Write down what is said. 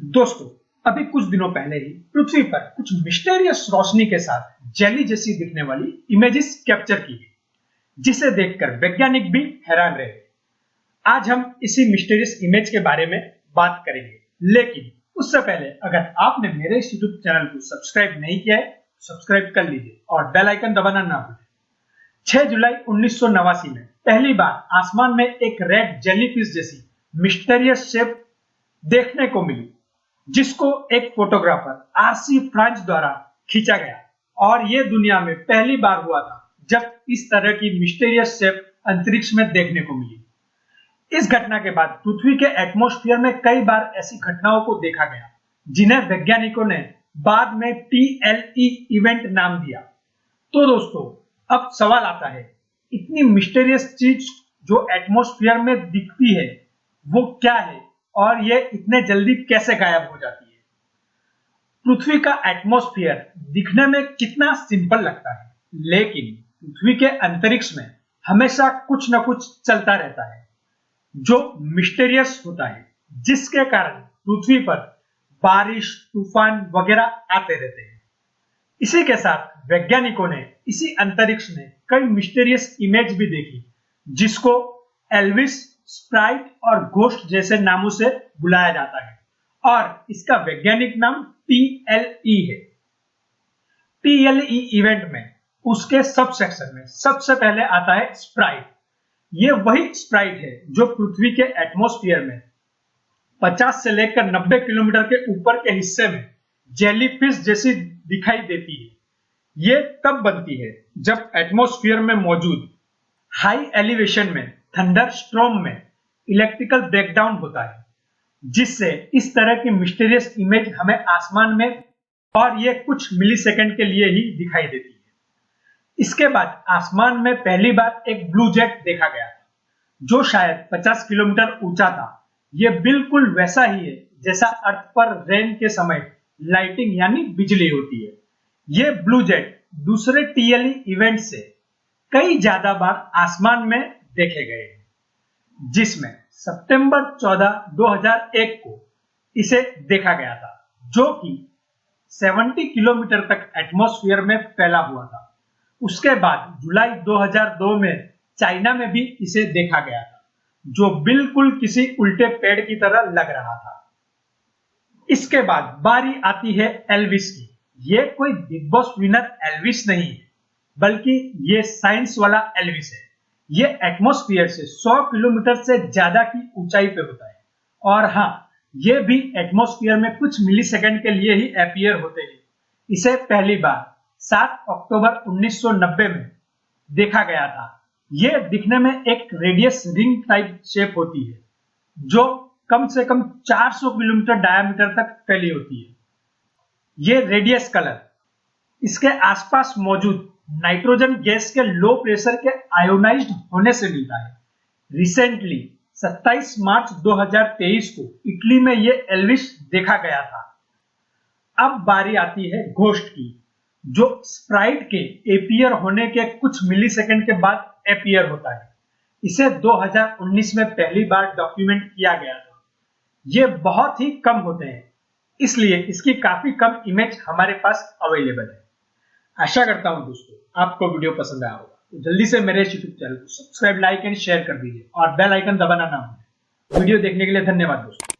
दोस्तों, अभी कुछ दिनों पहले ही पृथ्वी पर कुछ मिस्टीरियस रोशनी के साथ जेली जैसी दिखने वाली इमेजेस कैप्चर की गई, जिसे देखकर वैज्ञानिक भी हैरान रहे। आज हम इसी मिस्टीरियस इमेज के बारे में बात करेंगे, लेकिन उससे पहले अगर आपने मेरे इस यूट्यूब चैनल को सब्सक्राइब नहीं किया है, सब्सक्राइब कर लीजिए और बेल आइकन दबाना ना भूलें। 6 जुलाई 1989 में पहली बार आसमान में एक रेड जेलीफिश जैसी मिस्टीरियस शेप देखने को मिली, जिसको एक फोटोग्राफर आरसी फ्रांच द्वारा खींचा गया, और यह दुनिया में पहली बार हुआ था जब इस तरह की मिस्टीरियस शेप अंतरिक्ष में देखने को मिली। इस घटना के बाद पृथ्वी के एटमॉस्फेयर में कई बार ऐसी घटनाओं को देखा गया, जिन्हें वैज्ञानिकों ने बाद में TLE इवेंट नाम दिया। तो दोस्तों, अब सवाल आता है, इतनी मिस्टीरियस चीज जो एटमॉस्फेयर में दिखती है वो क्या है, और ये इतने जल्दी कैसे गायब हो जाती है? पृथ्वी का एटमॉस्फेयर दिखने में कितना सिंपल लगता है, लेकिन पृथ्वी के अंतरिक्ष में हमेशा कुछ न कुछ चलता रहता है जो मिस्टीरियस होता है, जिसके कारण पृथ्वी पर बारिश, तूफान वगैरह आते रहते हैं। इसी के साथ वैज्ञानिकों ने इसी अंतरिक्ष में कई मिस्टीरियस इमेज भी देखी, जिसको एल्विस, स्प्राइट और घोस्ट जैसे नामों से बुलाया जाता है, और इसका वैज्ञानिक नाम TLE है। TLE इवेंट में उसके सब सेक्शन में सबसे पहले आता है स्प्राइट। ये वही स्प्राइट है जो पृथ्वी के एटमॉस्फेयर में 50 से लेकर 90 किलोमीटर के ऊपर के हिस्से में जेलीफिश जैसी दिखाई देती है। ये तब बनती है जब एटमॉस्फेयर में मौजूद हाई एलिवेशन में थंडर स्ट्रॉम में इलेक्ट्रिकल ब्रेकडाउन होता है, जिससे इस तरह की मिस्टीरियस इमेज हमें आसमान में और ये कुछ मिलीसेकंड के लिए ही दिखाई देती है। इसके बाद आसमान में पहली बार एक ब्लू जेट देखा गया था, जो शायद 50 किलोमीटर ऊंचा था। यह बिल्कुल वैसा ही है जैसा अर्थ पर रेन के समय लाइटिंग यानी बिजली होती है। यह ब्लू जेट दूसरे TLE इवेंट से कई ज्यादा बार आसमान में देखे गए हैं, जिसमें सितंबर 14, 2001 को इसे देखा गया था, जो कि 70 किलोमीटर तक एटमॉस्फेयर में फैला हुआ था। उसके बाद जुलाई 2002 में चाइना में भी इसे देखा गया था, जो बिल्कुल किसी उल्टे पेड़ की तरह लग रहा था। इसके बाद बारी आती है एल्विस की। ये कोई बिग बॉस विनर एल्विस नहीं है, बल्कि ये साइंस वाला एल्विस है। ये एटमॉस्फेयर से 100 किलोमीटर से ज्यादा की ऊंचाई पे होता है, और हाँ, ये भी एटमॉस्फेयर में कुछ मिलीसेकंड के लिए ही अपीयर होते हैं। इसे पहली बार 7 अक्टूबर 1990 में देखा गया था। ये दिखने में एक रेडियस रिंग टाइप शेप होती है, जो कम से कम 400 किलोमीटर डायमीटर तक फैली होती है। ये रेडियस कलर इसके आसपास मौजूद नाइट्रोजन गैस के लो प्रेशर के आयोनाइज्ड होने से मिलता है। रिसेंटली 27 मार्च 2023 को इटली में ये एल्विस देखा गया था। अब बारी आती है घोस्ट की, जो स्प्राइट के अपीयर होने के कुछ मिलीसेकंड के बाद अपीयर होता है। इसे 2019 में पहली बार डॉक्यूमेंट किया गया था। ये बहुत ही कम होते हैं, इसलिए इसकी काफी कम इमेज हमारे पास अवेलेबल है। आशा करता हूं दोस्तों, आपको वीडियो पसंद आया होगा, तो जल्दी से मेरे यूट्यूब चैनल को सब्सक्राइब, लाइक एंड शेयर कर दीजिए और बेल आइकन दबाना ना भूलें। वीडियो देखने के लिए धन्यवाद दोस्तों।